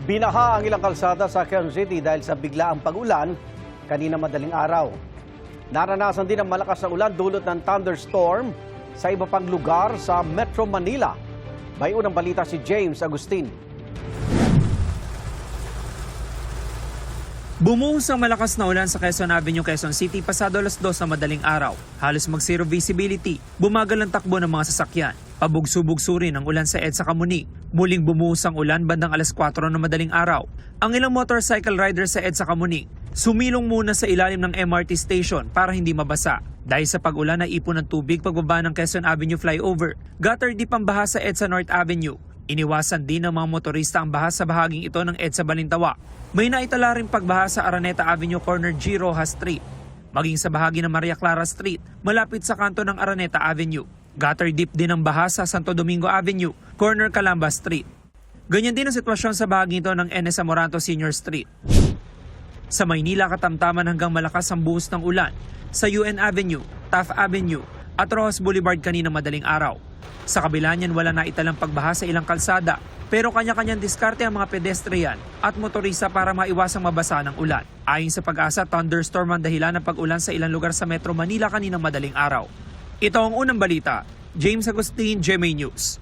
Binaha ang ilang kalsada sa Quezon City dahil sa biglaang pag-ulan kanina madaling araw. Naranasan din ang malakas na ulan dulot ng thunderstorm sa iba pang lugar sa Metro Manila. May unang balita si James Agustin. Bumuhos ang malakas na ulan sa Quezon Avenue, Quezon City pasado alas 2 na madaling araw. Halos mag-zero visibility, bumagal ang takbo ng mga sasakyan. Pabugso-bugso rin ang ulan sa EDSA Camuning. Muling bumuhos ang ulan bandang alas 4 na madaling araw. Ang ilang motorcycle rider sa EDSA Camuning sumilong muna sa ilalim ng MRT station para hindi mabasa. Dahil sa pag-ulan na ipon ng tubig pagbaba ng Quezon Avenue flyover, gutter deep ang baha sa EDSA North Avenue. Iniwasan din ng mga motorista ang baha sa bahaging ito ng EDSA Balintawak. May naitala rin pagbaha sa Araneta Avenue corner G. Rojas Street. Maging sa bahagi ng Maria Clara Street, malapit sa kanto ng Araneta Avenue. Gutter deep din ang baha sa Santo Domingo Avenue, corner Calamba Street. Ganyan din ang sitwasyon sa bahagi ito ng NS Amoranto Senior Street. Sa Maynila, katamtaman hanggang malakas ang buhos ng ulan sa UN Avenue, Taft Avenue at Rojas Boulevard kanina madaling araw. Sa kabila niyan, wala na italang pagbaha sa ilang kalsada, pero kanya-kanyang diskarte ang mga pedestrian at motorista para maiwasang mabasa ng ulan. Ayon sa Pag-asa, thunderstorm ang dahilan ng pag-ulan sa ilang lugar sa Metro Manila kanina madaling araw. Ito ang unang balita. James Agustin, GMA News.